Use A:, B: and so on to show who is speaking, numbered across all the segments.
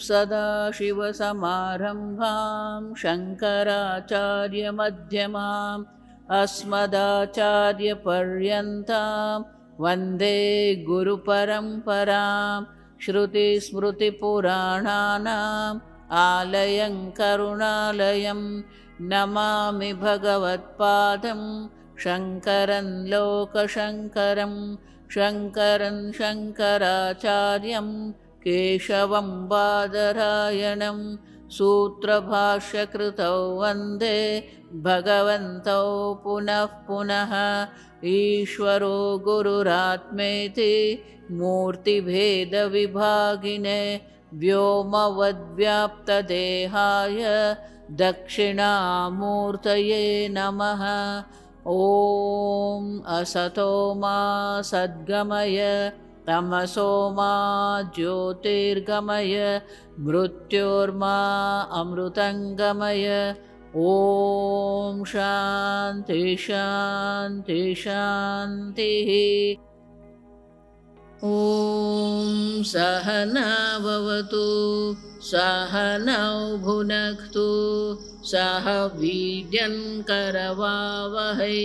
A: सदाशिवसमारम्भां शङ्कराचार्यमध्यमाम् अस्मदाचार्यपर्यन्तां वन्दे गुरुपरम्परां। श्रुतिस्मृतिपुराणानाम् आलयं करुणालयं नमामि भगवत्पादं शङ्करं लोकशङ्करं। शङ्करं शङ्कराचार्यं केशवं बादरायणं सूत्रभाष्यकृतौ वन्दे भगवन्तौ पुनः पुनः। ईश्वरो गुरुरात्मेति मूर्तिभेदविभागिने व्योमवद्व्याप्तदेहाय दक्षिणामूर्तये नमः। ॐ असतो मा सद्गमय तमसो मा ज्योतिर्गमय मृत्योर्मा अमृतङ्गमय। ॐ शान्ति शान्ति शान्तिः। ॐ सहना भवतु सहनौ भुनक्तु सह वीर्यं करवावहै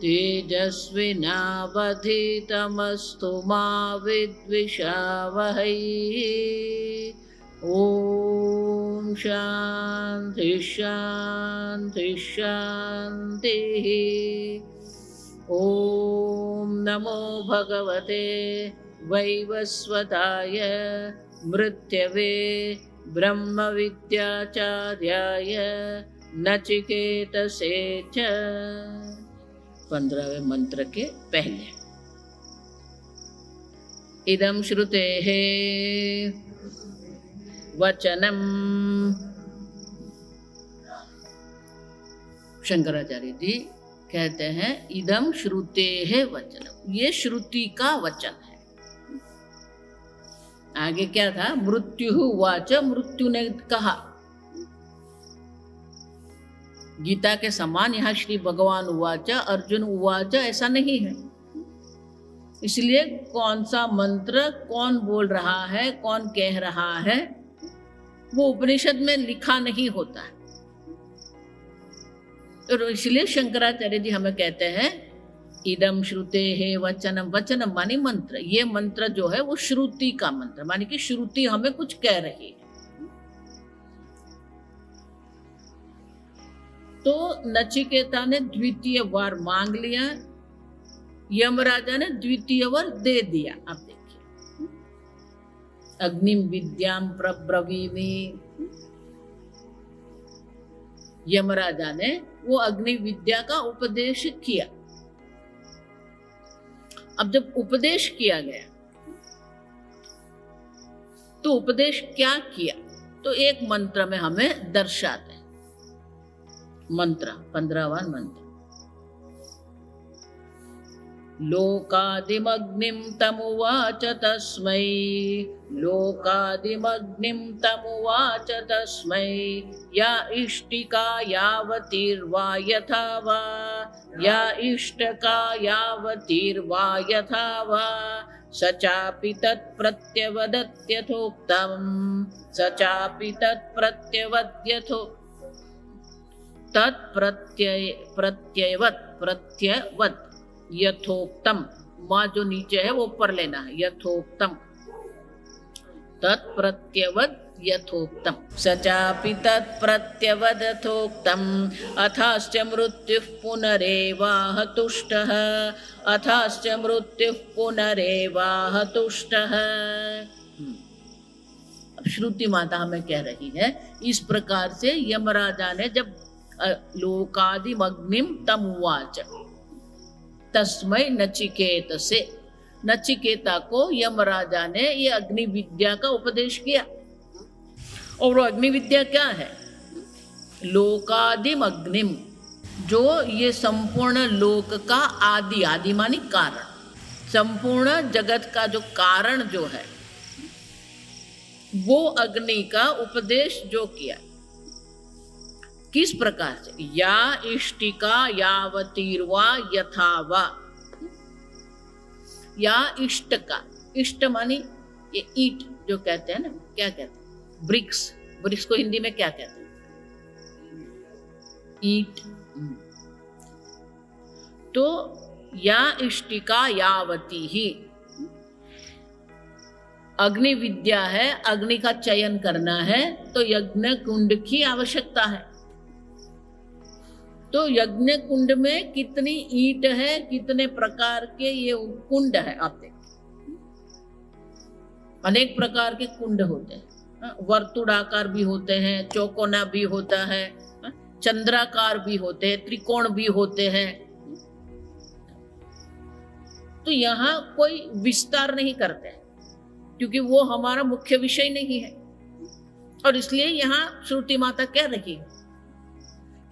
A: तेजस्विनावधीतमस्तु मा विद्विषावहै। ॐ शान्ति शान्ति शान्तिः। ॐ नमो भगवते वैवस्वताय मृत्यवे ब्रह्मविद्याचार्याय नचिकेतसे च। 15वें मंत्र के पहले इदं श्रुतेः वचनम। शंकराचार्य जी कहते हैं इदं श्रुतेः वचनम, ये श्रुति का वचन है। आगे क्या था? मृत्यु उवाच, मृत्यु ने कहा। गीता के समान यहाँ श्री भगवान उवाच अर्जुन उवाच ऐसा नहीं है। इसलिए कौन सा मंत्र कौन बोल रहा है, कौन कह रहा है, वो उपनिषद में लिखा नहीं होता है। तो इसलिए शंकराचार्य जी हमें कहते हैं इदम श्रुते है वचनम। वचनम मानी मंत्र। ये मंत्र जो है वो श्रुति का मंत्र, मानी कि श्रुति हमें कुछ कह रही है। तो नचिकेता ने द्वितीय वर मांग लिया, यमराजा ने द्वितीय वर दे दिया। अब देखिए, अग्निम विद्याम प्रब्रवीमि, यमराजा ने वो अग्नि विद्या का उपदेश किया। अब जब उपदेश किया गया तो उपदेश क्या किया तो एक मंत्र में हमें दर्शाते हैं। मंत्र 15वां मंत्र, लोकादिमग्निं तमुवाच तस्मै, लोकादिमग्निं तमुवाच तस्मै, या इष्टिका यावतीर्वा यथा वा, या इष्टका यावतीर्वा यथा वा, स चापि तत्प्रत्यवदत्यथोक्तं, स चापि तत्प्रत्यवद्यथोक्तं। प्रत्ययवत यथोक्तम, माँ जो नीचे है वो ऊपर लेना है। यथोक्तम तत्प्रत्यवद यथोक्तम, सचापि तत्प्रत्यवदथोक्तम, अथाश्च मृत्युः पुनरेवाह तुष्टः, अथाश्च मृत्युः पुनरेवाह तुष्टः। श्रुति माता हमें कह रही है इस प्रकार से यमराजा ने जब लोकादिमग्निम तमुवाच तस्मै नचिकेतसे, नचिकेता को यमराजा ने ये अग्नि विद्या का उपदेश किया। और वो अग्नि विद्या क्या है? लोकादिम अग्निम, जो ये संपूर्ण लोक का आदि, आदि मानी कारण, संपूर्ण जगत का जो कारण जो है वो अग्नि का उपदेश जो किया। किस प्रकार से? या इष्टिका यावतीर्वा यथा वा, या इष्ट का, इष्ट मानी ये ईट जो कहते हैं ना, क्या कहते हैं? ब्रिक्स, ब्रिक्स को हिंदी में क्या कहते हैं? ईट। तो या इष्टिका यावती ही, अग्नि विद्या है, अग्नि का चयन करना है तो यज्ञ कुंड की आवश्यकता है। तो यज्ञ कुंड में कितनी ईंट है, कितने प्रकार के ये कुंड है, आप देखिए अनेक प्रकार के कुंड होते हैं। वर्तुड़ाकार भी होते हैं, चौकोना भी होता है, चंद्राकार भी होते हैं, त्रिकोण भी होते हैं। तो यहाँ कोई विस्तार नहीं करते हैं क्योंकि वो हमारा मुख्य विषय नहीं है। और इसलिए यहाँ श्रुति माता कह रही है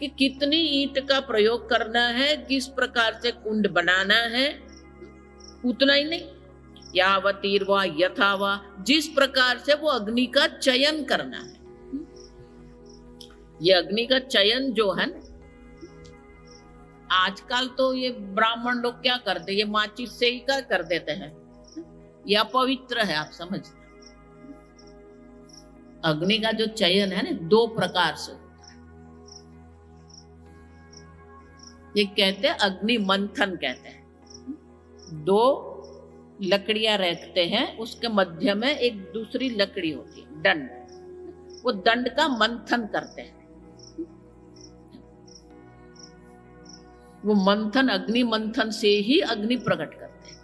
A: कि कितनी ईंट का प्रयोग करना है, किस प्रकार से कुंड बनाना है, उतना ही नहीं, यावतीर्वा यथावा, जिस प्रकार से वो अग्नि का चयन करना है। ये अग्नि का चयन जो है ना, आजकल तो ये ब्राह्मण लोग क्या करते, ये माचिस से ही क्या कर देते हैं, ये अपवित्र है, आप समझते। अग्नि का जो चयन है ना, दो प्रकार से होता है। ये कहते हैं अग्नि मंथन कहते हैं। दो लकड़ियां रखते हैं, उसके मध्य में एक दूसरी लकड़ी होती है, दंड। वो दंड का मंथन करते हैं। वो मंथन, अग्नि मंथन से ही अग्नि प्रकट करते हैं।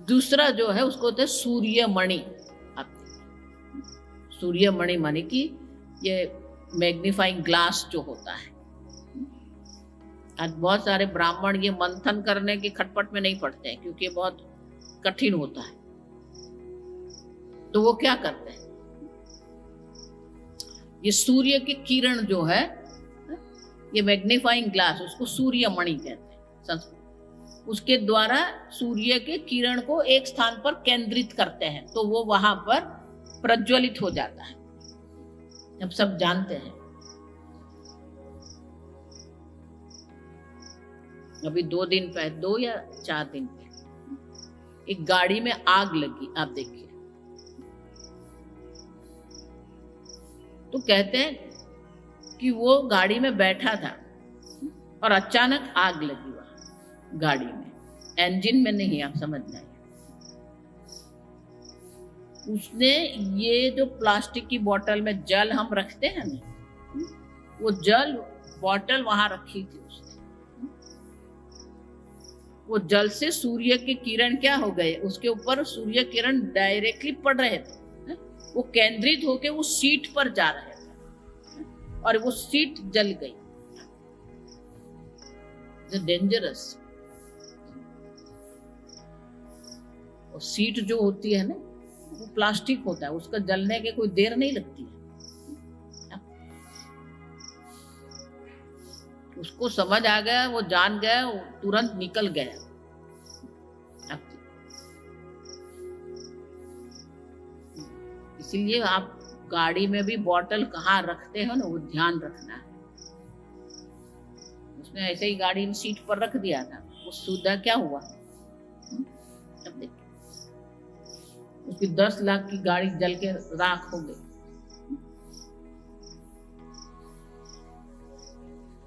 A: दूसरा जो है उसको कहते हैं सूर्यमणि। सूर्यमणि माने कि ये मैग्नीफाइंग ग्लास जो होता है। आज बहुत सारे ब्राह्मण ये मंथन करने की खटपट में नहीं पड़ते हैं क्योंकि ये बहुत कठिन होता है। तो वो क्या करते हैं, ये सूर्य की किरण जो है, ये मैग्नीफाइंग ग्लास, उसको सूर्यमणि कहते हैं संस्कृत। उसके द्वारा सूर्य के किरण को एक स्थान पर केंद्रित करते हैं तो वो वहां पर प्रज्वलित हो जाता है। अब सब जानते हैं। अभी 2 दिन पहले, 2 या 4 दिन पहले एक गाड़ी में आग लगी, आप देखिए। तो कहते हैं कि वो गाड़ी में बैठा था और अचानक आग लगी वहां गाड़ी में, इंजन में नहीं, आप समझना है। उसने ये जो प्लास्टिक की बोतल में जल हम रखते हैं ना, वो जल बोतल वहां रखी थी उसने। वो जल से सूर्य की किरण क्या हो गए, उसके ऊपर सूर्य किरण डायरेक्टली पड़ रहे थे। वो केंद्रित होके वो सीट पर जा रहे थे और वो सीट जल गई। डेंजरस। और सीट जो होती है ना, वो प्लास्टिक होता है, उसका जलने के कोई देर नहीं लगती है। उसको समझ आ गया, वो जान गया, वो तुरंत निकल गया। इसीलिए आप गाड़ी में भी बोतल कहाँ रखते हो ना, वो ध्यान रखना है। उसने ऐसे ही गाड़ी में सीट पर रख दिया था, वो सीधा क्या हुआ, अब देखिए उसकी 10 लाख की गाड़ी जल के राख हो गई।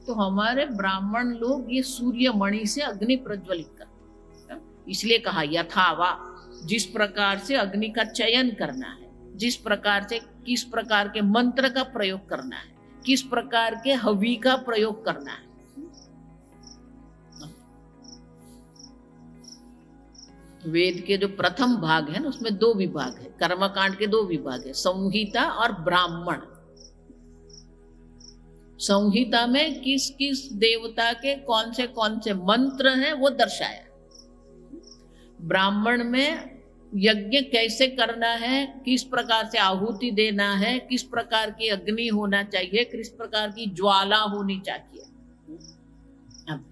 A: तो हमारे ब्राह्मण लोग ये सूर्यमणि से अग्नि प्रज्वलित करते हैं। इसलिए कहा यथावा, जिस प्रकार से अग्नि का चयन करना है, जिस प्रकार से किस प्रकार के मंत्र का प्रयोग करना है, किस प्रकार के हवि का प्रयोग करना है। वेद के जो प्रथम भाग है ना, उसमें 2 विभाग है, कर्मकांड के 2 विभाग है, संहिता और ब्राह्मण। संहिता में किस किस देवता के कौन से मंत्र हैं वो दर्शाया। ब्राह्मण में यज्ञ कैसे करना है, किस प्रकार से आहुति देना है, किस प्रकार की अग्नि होना चाहिए, किस प्रकार की ज्वाला होनी चाहिए। अब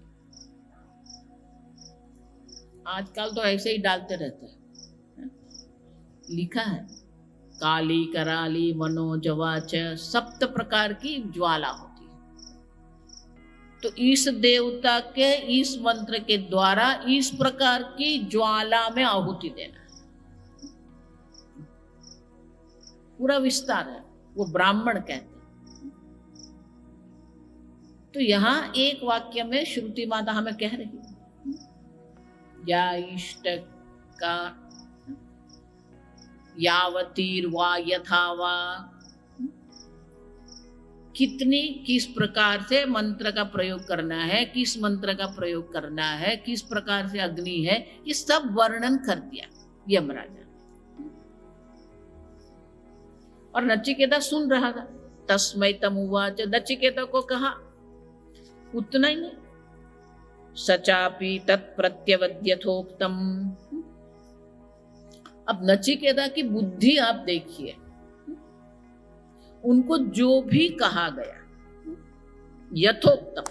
A: आजकल तो ऐसे ही डालते रहते हैं, लिखा है काली कराली मनोजवाच, 7 प्रकार की ज्वाला होती है। तो इस देवता के इस मंत्र के द्वारा इस प्रकार की ज्वाला में आहुति देना है। पूरा विस्तार है, वो ब्राह्मण कहते हैं। तो यहाँ एक वाक्य में श्रुति माता हमें कह रही है, या इष्ट का यावतीर्वा यथावा, कितनी किस प्रकार से मंत्र का प्रयोग करना है, किस मंत्र का प्रयोग करना है, किस प्रकार से अग्नि है, ये सब वर्णन कर दिया यमराजा। और नचिकेता सुन रहा था। तस्मै तमुवाच, नचिकेता को कहा, उतना ही नहीं, सचापि तत्प्रत्यवद्यथोक्तम। अब नचिकेता की बुद्धि आप देखिए, उनको जो भी कहा गया यथोक्तम,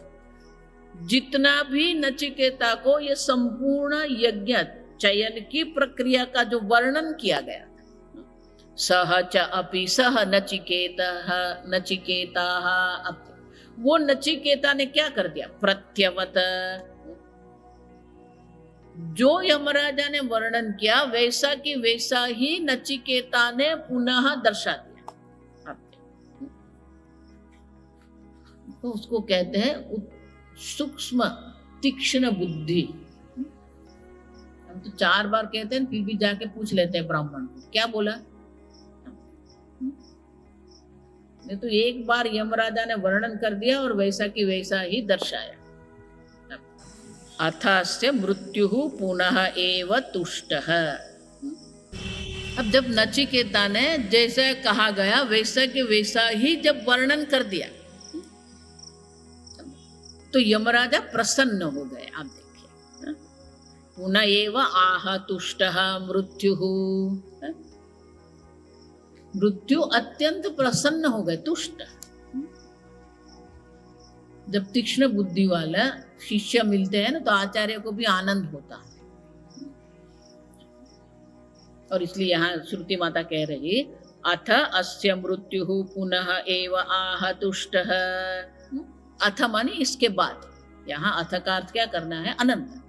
A: जितना भी नचिकेता को ये संपूर्ण यज्ञ चयन की प्रक्रिया का जो वर्णन किया गया, सह च अपि सह नचिकेता, वो नचिकेता ने क्या कर दिया, प्रत्यवत, जो यमराजा ने वर्णन किया वैसा की वैसा ही नचिकेता ने पुनः दर्शा दिया। तो उसको कहते हैं सूक्ष्म तीक्ष्ण बुद्धि। हम तो 4 बार कहते हैं, फिर भी जाके पूछ लेते हैं ब्राह्मण को क्या बोला। नहीं तो एक बार यमराजा ने वर्णन कर दिया और वैसा की वैसा ही दर्शाया। अथास्य मृत्यु पुनः एव तुष्टः। अब जब नचिकेता ने जैसा कहा गया वैसा के वैसा ही जब वर्णन कर दिया तो यमराजा प्रसन्न हो गए। आप देखिए, पुनः एव आह तुष्टः मृत्यु, मृत्यु अत्यंत प्रसन्न हो गए, तुष्ट। जब तीक्ष्ण बुद्धि वाला शिष्य मिलते हैं ना तो आचार्य को भी आनंद होता है। और इसलिए यहाँ श्रुति माता कह रही, अथ अस्य मृत्यु पुनः एव आह तुष्टः। अथ माने इसके बाद, यहाँ अथ का अर्थ क्या करना है, अनंत।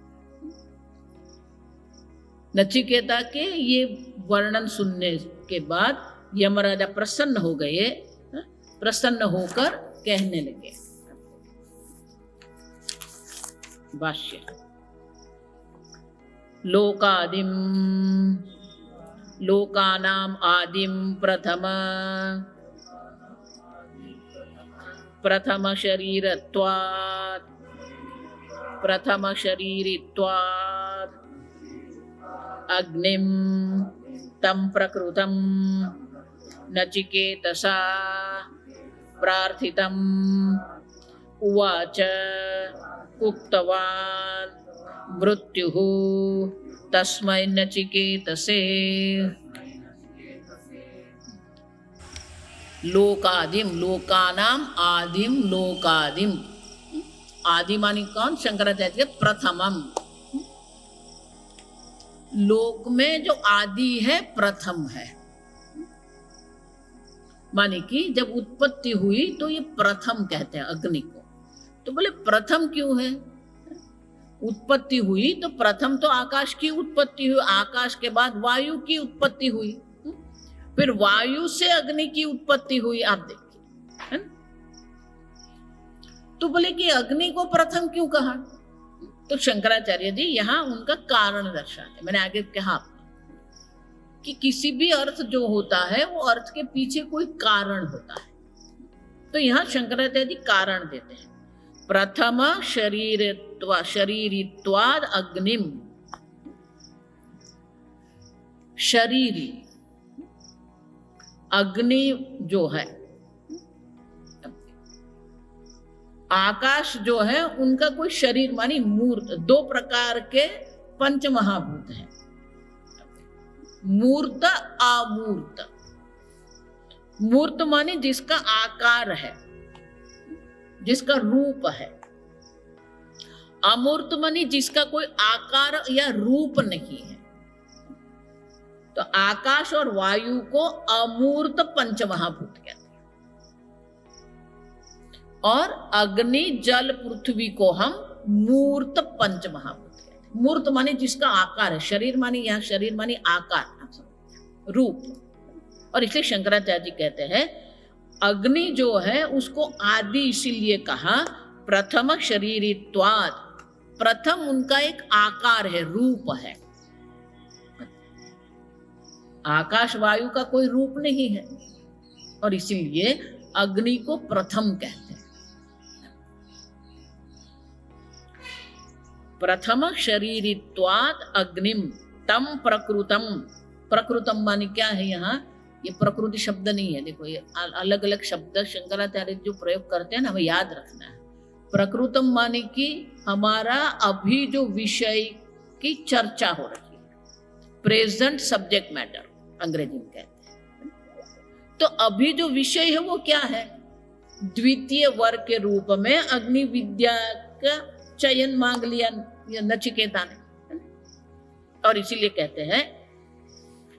A: नचिकेता के ये वर्णन सुनने के बाद यमराजा प्रसन्न हो गए, प्रसन्न होकर कहने लगे। भाष्य, लोकादिम लोकानाम आदिम प्रथम शरीरत्वात् अग्निम तम प्रकृतं नचिकेतसा प्रार्थितम् उवाच उक्तवान् मृत्युः तस्मै नचिकेतसे। लोकादिम, लोकानाम आदिम लोकादिम। आदि मानी कौन, शंकराचार्य प्रथमम। लोक में जो आदि है प्रथम है, माने कि जब उत्पत्ति हुई तो ये प्रथम कहते हैं अग्नि को। तो बोले प्रथम क्यों है, उत्पत्ति हुई तो प्रथम तो आकाश की उत्पत्ति हुई, आकाश के बाद वायु की उत्पत्ति हुई, फिर वायु से अग्नि की उत्पत्ति हुई। आप देखिए, है ना? तो बोले कि अग्नि को प्रथम क्यों कहा, तो शंकराचार्य जी यहाँ उनका कारण दर्शाते। मैंने आगे कहा कि किसी भी अर्थ जो होता है वो अर्थ के पीछे कोई कारण होता है। तो यहाँ शंकराचार्य जी कारण देते हैं, प्रथम शरीरित्वाद अग्निम। शरीरी अग्नि जो है, आकाश जो है, उनका कोई शरीर मानी मूर्त। 2 प्रकार के पंच महाभूत हैं, मूर्त अमूर्त। मूर्त माने जिसका आकार है, जिसका रूप है। अमूर्त माने जिसका कोई आकार या रूप नहीं है। तो आकाश और वायु को अमूर्त पंच महाभूत कहते हैं, और अग्नि जल पृथ्वी को हम मूर्त पंच महाभूत कहते हैं। मूर्त माने जिसका आकार है, शरीर माने, यहाँ शरीर माने आकार, रूप, और इसलिए शंकराचार्य जी कहते हैं अग्नि जो है उसको आदि इसीलिए कहा प्रथम शरीरित्वात्, प्रथम उनका एक आकार है, रूप है। आकाश वायु का कोई रूप नहीं है और इसीलिए अग्नि को प्रथम कहते हैं। प्रथम शरीरित्वात् अग्निम तम प्रकृतम। प्रकृतम माने क्या है यहाँ? ये प्रकृति शब्द नहीं है, देखो ये अलग अलग शब्द शंकराचार्य जो प्रयोग करते हैं ना, हमें याद रखना है। प्रकृतम माने कि हमारा अभी जो विषय की चर्चा हो रही है, प्रेजेंट सब्जेक्ट मैटर अंग्रेजी में कहते हैं। तो अभी जो विषय है वो क्या है? द्वितीय वर्ग के रूप में अग्नि विद्या का चयन मांग लिया नचिकेता ने, और इसीलिए कहते हैं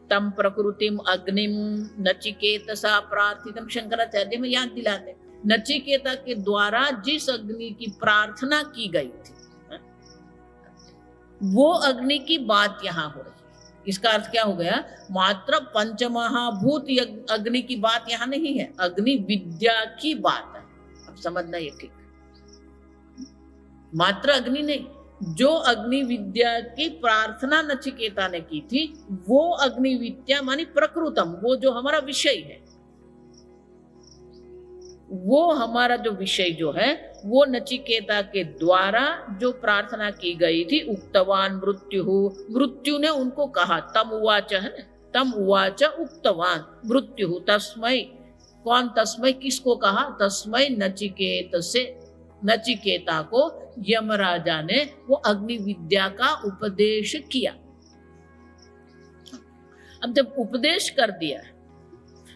A: तम प्रकृतिम अग्निम नचिकेतसा प्रार्थितम। शंकराचार्य में याद दिलाते नचिकेता के द्वारा जिस अग्नि की प्रार्थना की गई थी वो अग्नि की बात यहाँ हो रही है। इसका अर्थ क्या हो गया? मात्र पंचमहाभूत अग्नि की बात यहाँ नहीं है, अग्नि विद्या की बात है। अब समझना ये ठीक, मात्र अग्नि नहीं, जो अग्नि विद्या की प्रार्थना नचिकेता ने की थी वो अग्नि विद्या मानी प्रकृतम, वो जो हमारा विषय है, वो हमारा जो विषय जो है वो नचिकेता के द्वारा जो प्रार्थना की गई थी। उक्तवान मृत्यु, मृत्यु ने उनको कहा, तम उवाच है ना, तम उवाच उक्तवान मृत्यु तस्मै। कौन तस्मै? किसको कहा? तस्मै नचिकेत से, नचिकेता को यमराजा ने वो अग्नि विद्या का उपदेश किया। अब जब उपदेश कर दिया,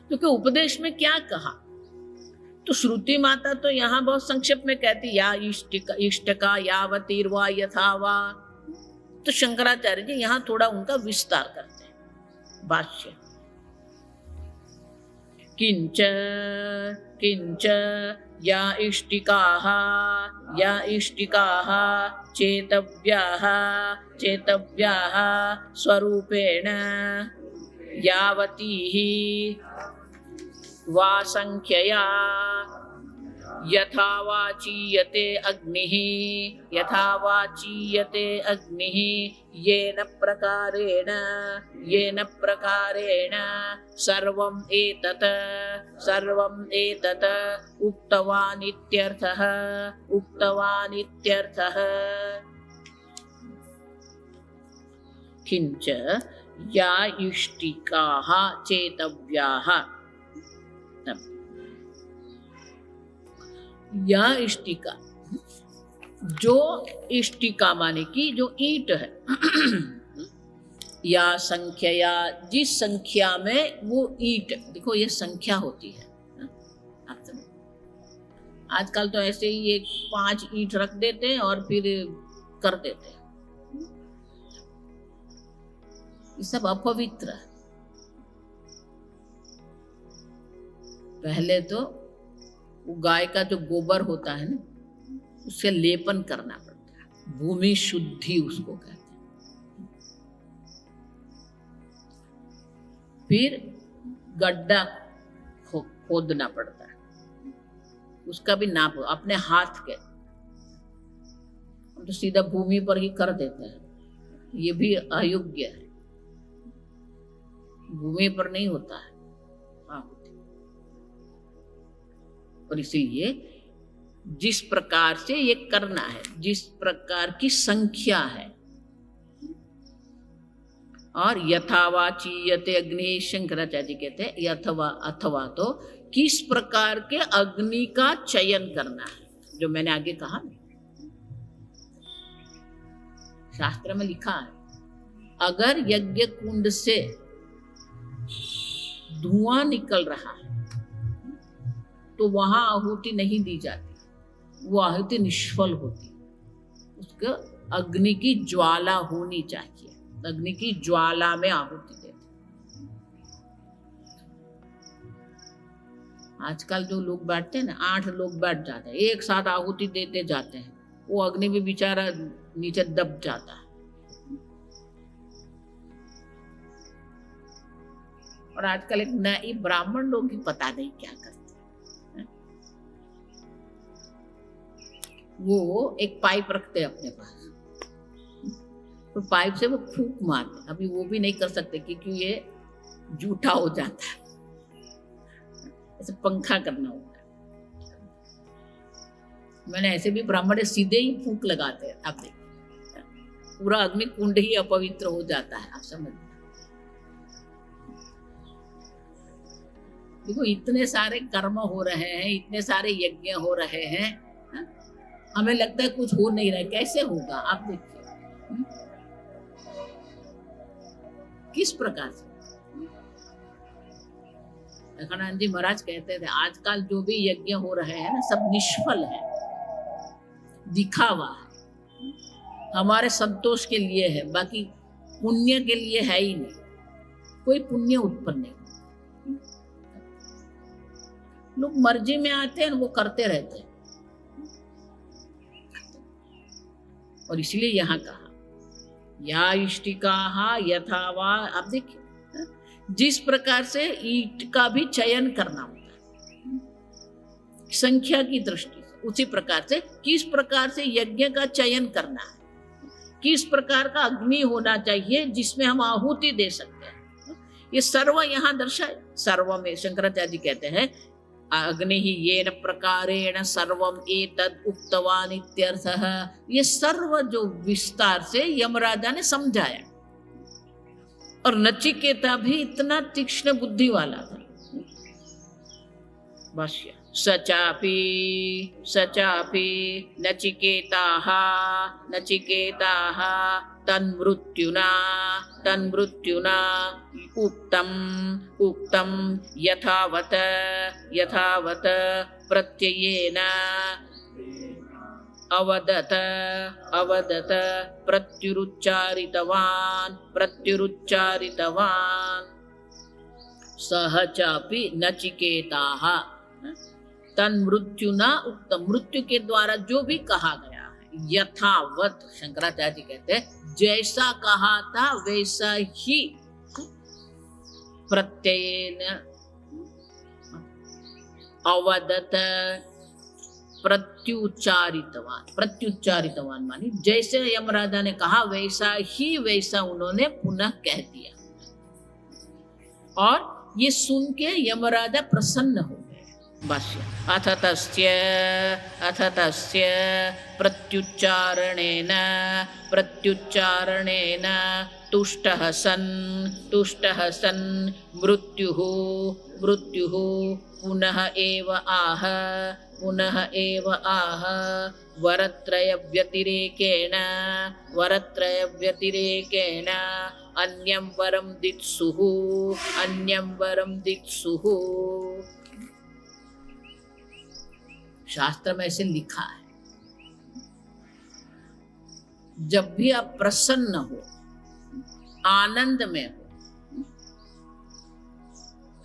A: क्योंकि उपदेश में क्या कहा, तो श्रुति माता तो यहाँ बहुत संक्षेप में कहती या इष्टका यावतीर्वा यथावा। तो शंकराचार्य जी यहाँ थोड़ा उनका विस्तार करते हैं। भाष्य किंच किंच या इष्टिकाः चेतव्याः स्वरूपेण यावतीः वा संख्यया यथा वा चीयते अग्निः येन प्रकारेण सर्वम् एतत् उक्तवान् इत्यर्थः। किंच या इष्टिकाः चेतव्याः, या इष्टिका, जो इष्टिका माने की जो ईंट है, या संख्या, जिस संख्या में वो ईंट, देखो ये संख्या होती है। आजकल तो ऐसे ही एक 5 ईंट रख देते हैं और फिर कर देते हैं, ये सब अपवित्र है। पहले तो गाय का जो गोबर होता है ना, उससे लेपन करना पड़ता है, भूमि शुद्धि उसको कहते हैं। फिर गड्ढा खोदना पड़ता है, उसका भी नाप अपने हाथ के, हम तो सीधा भूमि पर ही कर देते हैं, ये भी अयोग्य है, भूमि पर नहीं होता है। और इसीलिए जिस प्रकार से ये करना है, जिस प्रकार की संख्या है, और यथावा चीयते अग्नि, शंकराचार्य कहते हैं अथवा तो किस प्रकार के अग्नि का चयन करना है, जो मैंने आगे कहा शास्त्र में लिखा है, अगर यज्ञ कुंड से धुआं निकल रहा है तो वहां आहुति नहीं दी जाती, वो आहुति निष्फल होती, उसको अग्नि की ज्वाला होनी चाहिए, अग्नि की ज्वाला में आहुति देते। आजकल जो लोग बैठते हैं ना, 8 लोग बैठ जाते हैं, एक साथ आहुति देते जाते हैं, वो अग्नि भी बेचारा नीचे दब जाता है। और आजकल एक नई ब्राह्मण लोग ही पता नहीं क्या करते हैं। वो एक पाइप रखते हैं अपने पास, तो पाइप से वो फूंक मारते। अभी वो भी नहीं कर सकते क्योंकि ये जूठा हो जाता है, ऐसे पंखा करना होता है। मैंने ऐसे भी ब्राह्मण सीधे ही फूंक लगाते हैं, आप देखिए पूरा अग्नि कुंड ही अपवित्र हो जाता है। आप समझ, देखो इतने सारे कर्म हो रहे हैं, इतने सारे यज्ञ हो रहे हैं, हमें लगता है कुछ हो नहीं रहा है, कैसे होगा? आप देखिए किस प्रकार से। लखनानंद जी महाराज कहते थे आजकल जो भी यज्ञ हो रहे हैं ना, सब निष्फल है, दिखावा है, हमारे संतोष के लिए है, बाकी पुण्य के लिए है ही नहीं। कोई पुण्य उत्पन्न नहीं। लोग मर्जी में आते हैं, वो करते रहते हैं। और इसलिए यहाँ कहा या इष्टिका यथावा। आप देखिए जिस प्रकार से ईट का भी चयन करना होता है संख्या की दृष्टि से, उसी प्रकार से किस प्रकार से यज्ञ का चयन करना है, किस प्रकार का अग्नि होना चाहिए जिसमें हम आहुति दे सकते हैं, ये सर्व यहाँ दर्शाए। सर्व में शंकराचार्य जी कहते हैं अग्नि ही येन प्रकारेण सर्वम एतद उक्तवान इत्यर्थः। ये सर्व जो विस्तार से यमराजा ने समझाया, और नचिकेता भी इतना तीक्ष्ण बुद्धि वाला था। भाष्य सचापि नचिकेताः तन्मृत्युना उक्तं यथावत प्रत्ययेन अवदत प्रत्युरुच्चारितवान् सह चापि नचिकेताः तन्मृत्युना उक्तम। मृत्यु के द्वारा जो भी कहा गया है यथावत, शंकराचार्य जी कहते हैं जैसा कहा था वैसा ही प्रत्ययेन अवदत प्रत्युच्चारितवान मानी जैसे यमराजा ने कहा वैसा उन्होंने पुनः कह दिया, और ये सुन के यमराजा प्रसन्न हो गए। भाष्य अथ तस्य प्रत्युच्चारणेन तुष्टः सन् मृत्युः पुनः एव आह वरत्रय व्यतिरेकेण अन्यं वरं दित्सुः। शास्त्र में ऐसे लिखा है जब भी आप प्रसन्न हो, आनंद में हो,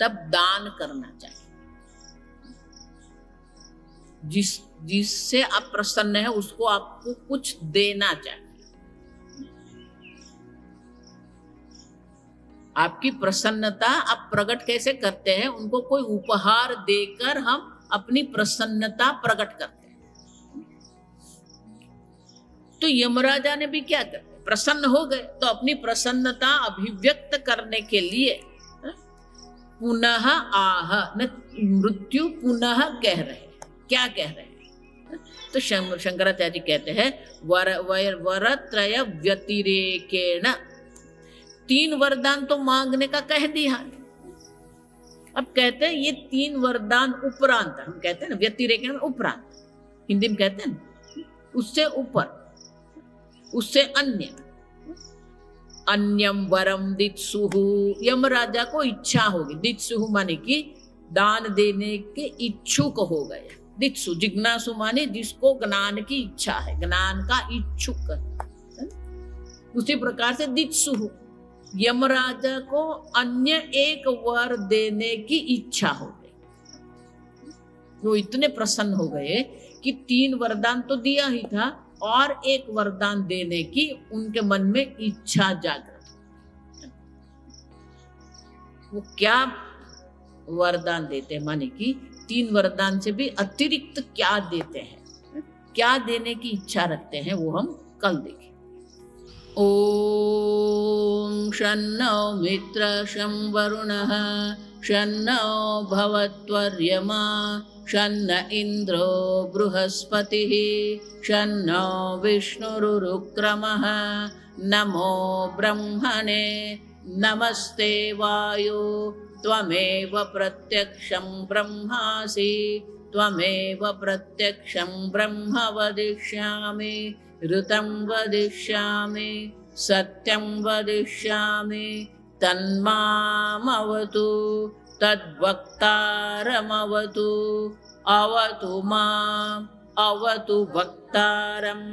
A: तब दान करना चाहिए। जिससे आप प्रसन्न है उसको आपको कुछ देना चाहिए। आपकी प्रसन्नता आप प्रकट कैसे करते हैं? उनको कोई उपहार देकर हम अपनी प्रसन्नता प्रकट करते हैं। तो यमराजा ने भी क्या कर, प्रसन्न हो गए तो अपनी प्रसन्नता अभिव्यक्त करने के लिए पुनः आह न मृत्यु पुनः कह रहे हैं। क्या कह रहे हैं? तो शंकराचार्य जी कहते हैं वरत्रय व्यतिरेकेण, 3 वरदान तो मांगने का कह दिया। अब कहते हैं ये 3 वरदान उपरांत, हम कहते हैं ना व्यतिरेकेण उपरांत, हिंदी में कहते हैं ना, उससे ऊपर, उससे अन्यम वरम दित्सुहु। यमराजा को इच्छा होगी, दित्सुहु माने कि दान देने के इच्छुक हो गए। दित्सु जिज्ञासु माने जिसको ज्ञान की इच्छा है, ज्ञान का इच्छुक। उसी प्रकार से दित्सुहु, यमराजा को अन्य एक वर देने की इच्छा हो गई। वो इतने प्रसन्न हो गए कि 3 वरदान तो दिया ही था और एक वरदान देने की उनके मन में इच्छा जागृत। वो क्या वरदान देते हैं, माने कि 3 वरदान से भी अतिरिक्त क्या देते हैं, क्या देने की इच्छा रखते हैं, वो हम कल देखें। ॐ शन्नो मित्र शं वरुणः शन्नो भवत्वर्यमा शन्न इन्द्रो बृहस्पतिः शन्नो विष्णुरुक्रमः नमो ब्रह्मणे नमस्ते वायो त्वमेव प्रत्यक्षं ब्रह्मासि त्वमेव प्रत्यक्षं ब्रह्म वदिष्यामि ऋतं वदिष्यामि सत्यं वदिष्यामि तन्मामवतु तद्वक्तारमवतु अवतु माम् अवतु वक्तारम्।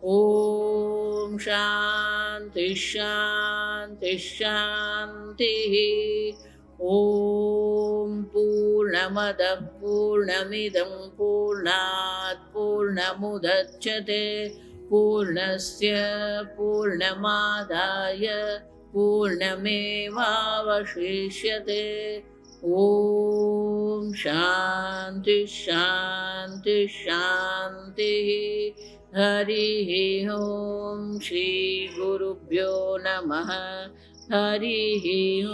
A: ॐ शान्ति शान्ति शान्तिः। ॐ पूर्णमदः पूर्णमिदं पूर्णात् पूर्णमुदच्यते पूर्णस्य पूर्णमादाय पूर्णमेवावशिष्यते। ॐ शान्ति शान्ति शान्तिः। हरिः ॐ श्री गुरुभ्यो नमः। हरिः ॐ।